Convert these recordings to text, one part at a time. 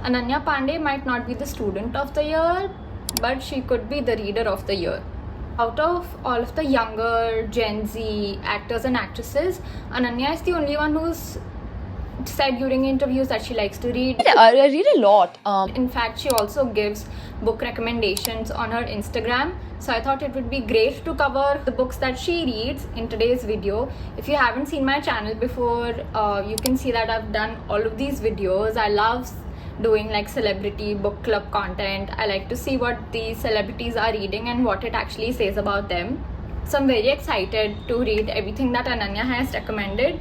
Ananya Panday might not be the student of the year, but she could be the reader of the year. Out of all of the younger Gen Z actors and actresses, Ananya is the only one who's said during interviews that she likes to read. I read a lot. In fact, she also gives book recommendations on her Instagram. So I thought it would be great to cover the books that she reads in today's video. If you haven't seen my channel before, you can see that I've done all of these videos. I love doing like celebrity book club content. I like to see what these celebrities are reading and what it actually says about them. So I'm very excited to read everything that Ananya has recommended.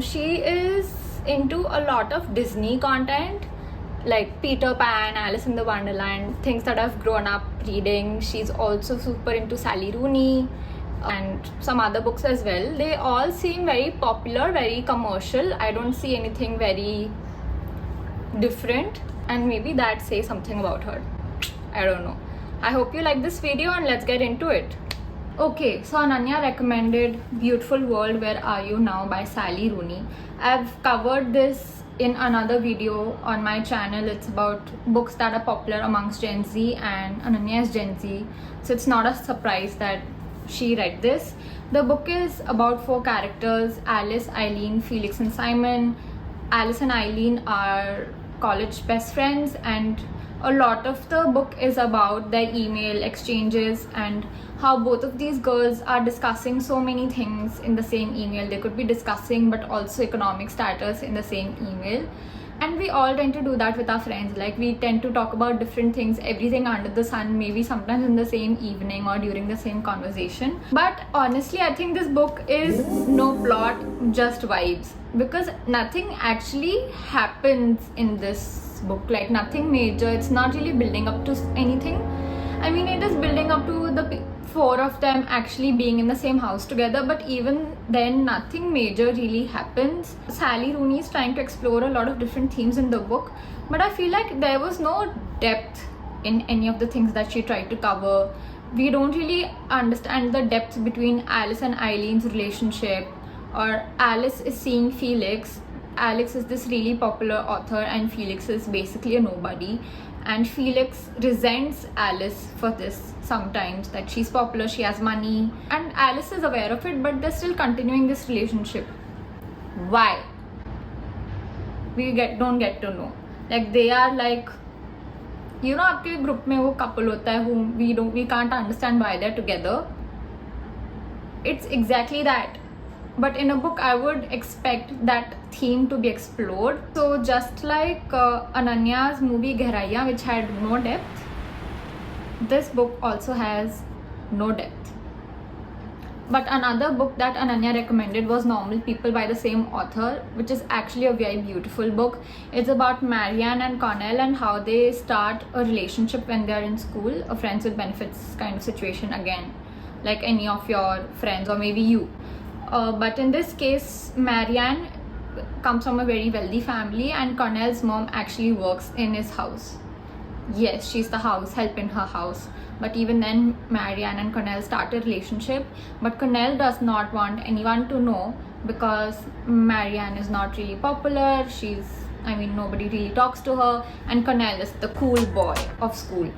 She is into a lot of Disney content like Peter Pan, Alice in the Wonderland, things that I've grown up reading. She's also super into Sally Rooney and some other books as well. They all seem very popular, very commercial. I don't see anything very different, and maybe that says something about her. I don't know. I hope you like this video and let's get into it. Okay, so Ananya recommended Beautiful World, Where Are You Now by Sally Rooney. I've covered this in another video on my channel. It's about books that are popular amongst Gen Z, and Ananya is Gen Z, so it's not a surprise that she read this. The book is about 4 characters: Alice, Eileen, Felix and Simon. Alice and Eileen are college best friends, and a lot of the book is about their email exchanges and how both of these girls are discussing so many things in the same email. They could be discussing but also economic status in the same email, and we all tend to do that with our friends. Like, we tend to talk about different things, everything under the sun, maybe sometimes in the same evening or during the same conversation. But honestly, I think this book is no plot, just vibes, because nothing actually happens in this book, like nothing major. It's not really building up to anything. I mean, it is building up to the 4 of them actually being in the same house together, but even then nothing major really happens. Sally Rooney is trying to explore a lot of different themes in the book, but I feel like there was no depth in any of the things that she tried to cover. We don't really understand the depth between Alice and Eileen's relationship, or Alice is seeing Felix. Alex is this really popular author and Felix is basically a nobody, and Felix resents Alice for this sometimes, that she's popular, she has money, and Alice is aware of it, but they're still continuing this relationship. Why? We don't get to know. Like, they are like, you know, आपके group में वो couple होता है whom we can't understand why they're together. It's exactly that. But in a book, I would expect that theme to be explored. So just like Ananya's movie Gehraiya, which had no depth, this book also has no depth. But another book that Ananya recommended was Normal People by the same author, which is actually a very beautiful book. It's about Marianne and Connell and how they start a relationship when they're in school, a friends with benefits kind of situation again, like any of your friends or maybe you. But in this case, Marianne comes from a very wealthy family and Connell's mom actually works in his house. Yes, she's the house help in her house. But even then, Marianne and Connell start a relationship. But Connell does not want anyone to know because Marianne is not really popular. Nobody really talks to her. And Connell is the cool boy of school.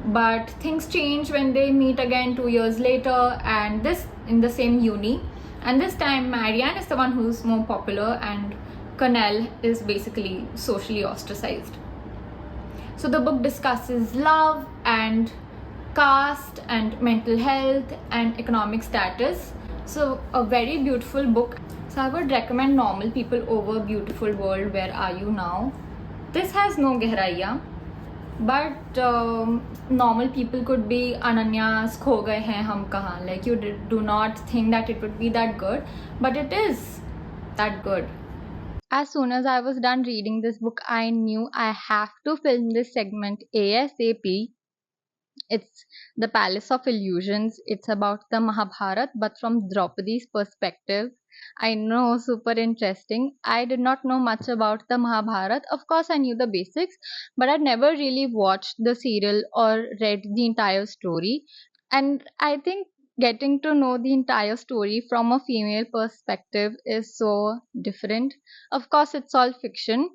But things change when they meet again 2 years later, and this in the same uni. And this time, Marianne is the one who's more popular and Connell is basically socially ostracized. So the book discusses love and caste and mental health and economic status. So a very beautiful book. So I would recommend Normal People over Beautiful World, Where Are You Now. This has no Gehraiya, but Normal People could be Ananya's Kho Gaye Hain Hum Kahan. Like, you do not think that it would be that good, but it is that good. As soon as I was done reading this book, I knew I have to film this segment ASAP. It's The Palace of Illusions. It's about the Mahabharat, but from Draupadi's perspective. I know, super interesting. I did not know much about the Mahabharat. Of course, I knew the basics, but I'd never really watched the serial or read the entire story. And I think getting to know the entire story from a female perspective is so different. Of course, it's all fiction,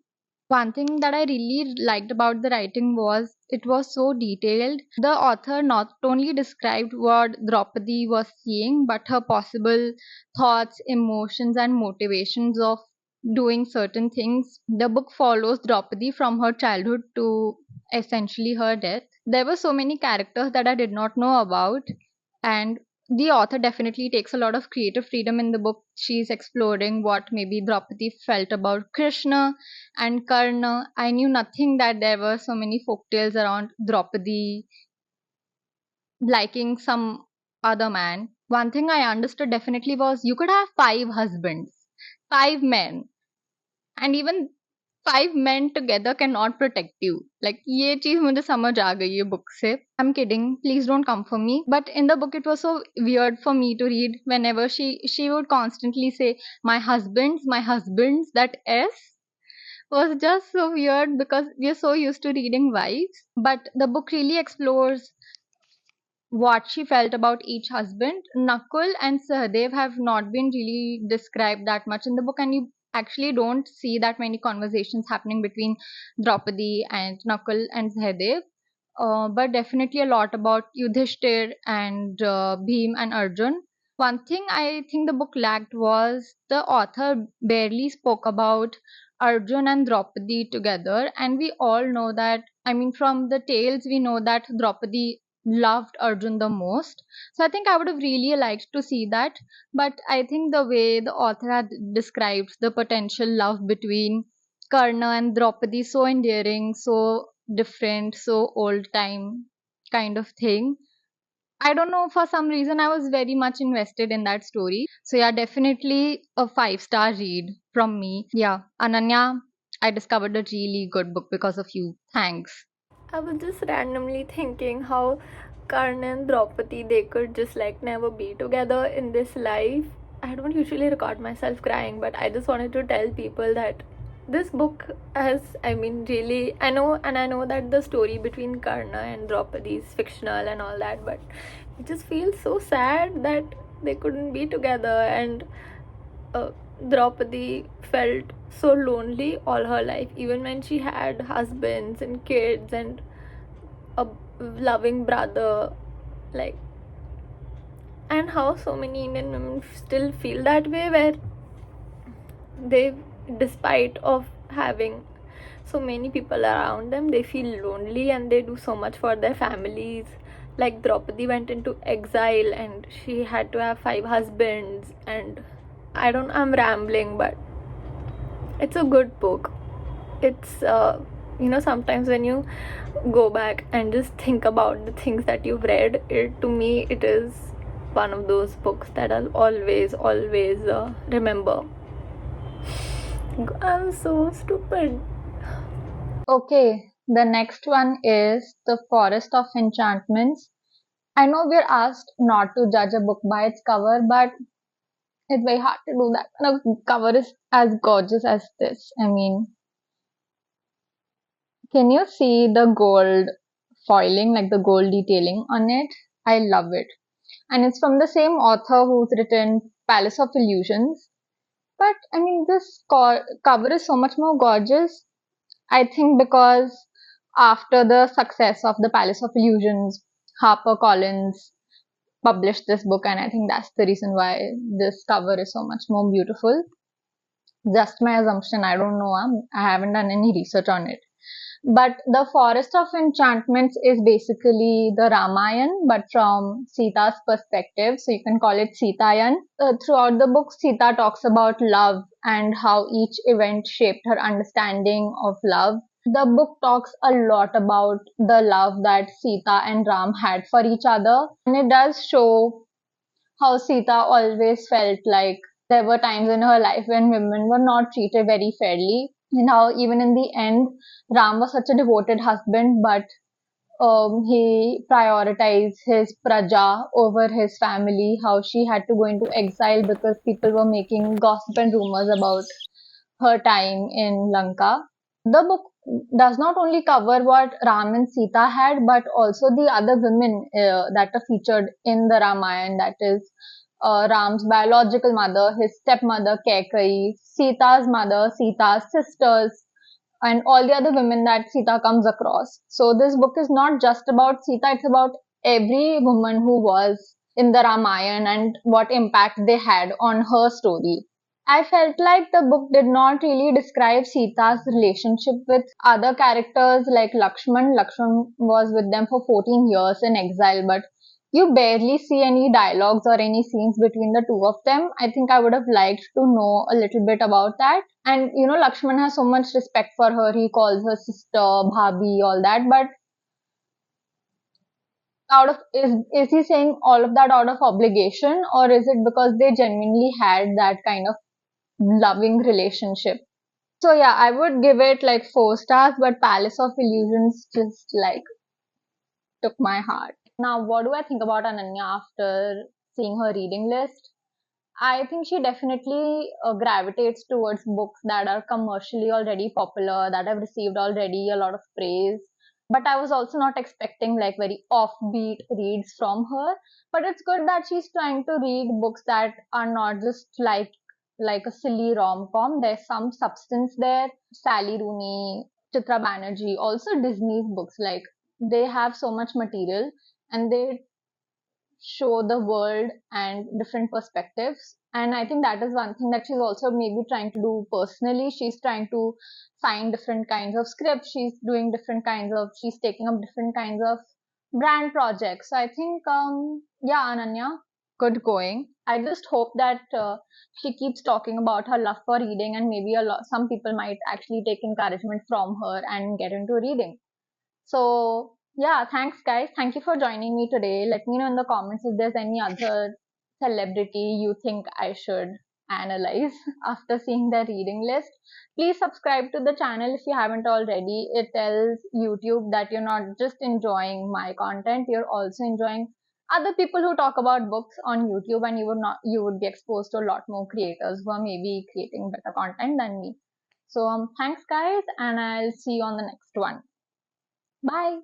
One thing that I really liked about the writing was it was so detailed. The author not only described what Draupadi was seeing, but her possible thoughts, emotions, and motivations of doing certain things. The book follows Draupadi from her childhood to essentially her death. There were so many characters that I did not know about, and the author definitely takes a lot of creative freedom in the book. She's exploring what maybe Draupadi felt about Krishna and Karna. I knew nothing that there were so many folktales around Draupadi liking some other man. One thing I understood definitely was you could have 5 husbands, 5 men, and even 5 men together cannot protect you. Like ये चीज मुझे समझ आ गई है book से. I'm kidding. Please don't come for me. But in the book, it was so weird for me to read. Whenever she would constantly say my husbands. That S was just so weird because we are so used to reading wives. But the book really explores what she felt about each husband. Nakul and Sahadev have not been really described that much in the book, and you actually don't see that many conversations happening between Draupadi and Nakul and Sahadev. But definitely a lot about Yudhishthir and Bhim and Arjun. One thing I think the book lacked was the author barely spoke about Arjun and Draupadi together, and we all know that. I mean, from the tales, we know that Draupadi loved Arjun the most. So I think I would have really liked to see that. But I think the way the author had described the potential love between Karna and Draupadi, so endearing, so different, so old time kind of thing. I don't know, for some reason I was very much invested in that story. So yeah, definitely a 5-star read from me. Yeah, Ananya, I discovered a really good book because of you. Thanks. I was just randomly thinking how Karna and Draupadi, they could just like never be together in this life. I don't usually record myself crying, but I just wanted to tell people that this book has, I mean, really, I know that the story between Karna and Draupadi is fictional and all that, but it just feels so sad that they couldn't be together. And Draupadi felt so lonely all her life, even when she had husbands and kids and a loving brother. Like, and how so many Indian women still feel that way, where they, despite of having so many people around them, they feel lonely and they do so much for their families. Like Draupadi went into exile and she had to have 5 husbands. And I'm rambling, but it's a good book. It's sometimes when you go back and just think about the things that you've read, to me it is one of those books that I'll always remember. I'm so stupid. Okay, the next one is The Forest of Enchantments. I know we're asked not to judge a book by its cover, but it's very hard to do that when a cover is as gorgeous as this. I mean, can you see the gold foiling, like the gold detailing on it? I love it. And it's from the same author who's written Palace of Illusions. But I mean, this cover is so much more gorgeous. I think because after the success of the Palace of Illusions, HarperCollins published this book, and I think that's the reason why this cover is so much more beautiful. Just my assumption, I don't know. I haven't done any research on it. But the Forest of Enchantments is basically the Ramayana, but from Sita's perspective. So you can call it Sitayan. Throughout the book, Sita talks about love and how each event shaped her understanding of love. The book talks a lot about the love that Sita and Ram had for each other. And it does show how Sita always felt like there were times in her life when women were not treated very fairly, and how even in the end, Ram was such a devoted husband, but he prioritized his praja over his family, how she had to go into exile because people were making gossip and rumors about her time in Lanka. The book does not only cover what Ram and Sita had, but also the other women that are featured in the Ramayana. That is Ram's biological mother, his stepmother Kaikeyi, Sita's mother, Sita's sisters, and all the other women that Sita comes across. So this book is not just about Sita, it's about every woman who was in the Ramayana and what impact they had on her story. I felt like the book did not really describe Sita's relationship with other characters like Lakshman. Lakshman was with them for 14 years in exile, but you barely see any dialogues or any scenes between the two of them. I think I would have liked to know a little bit about that. And Lakshman has so much respect for her. He calls her sister, bhabhi, all that. But out of is he saying all of that out of obligation, or is it because they genuinely had that kind of loving relationship? So yeah, I would give it like 4 stars, but Palace of Illusions just like took my heart. Now, what do I think about Ananya after seeing her reading list? I think she definitely gravitates towards books that are commercially already popular, that have received already a lot of praise. But I was also not expecting like very offbeat reads from her. But it's good that she's trying to read books that are not just like a silly rom-com. There's some substance there. Sally Rooney, Chitra Banerjee, also Disney's books, like they have so much material and they show the world and different perspectives. And I think that is one thing that she's also maybe trying to do personally. She's trying to find different kinds of scripts. She's taking up different kinds of brand projects. So I think, yeah, Ananya, good going. I just hope that she keeps talking about her love for reading, and maybe some people might actually take encouragement from her and get into reading. So, yeah, thanks, guys. Thank you for joining me today. Let me know in the comments if there's any other celebrity you think I should analyze after seeing their reading list. Please subscribe to the channel if you haven't already. It tells YouTube that you're not just enjoying my content, you're also enjoying other people who talk about books on YouTube, and you would be exposed to a lot more creators who are maybe creating better content than me. So thanks guys, and I'll see you on the next one. Bye.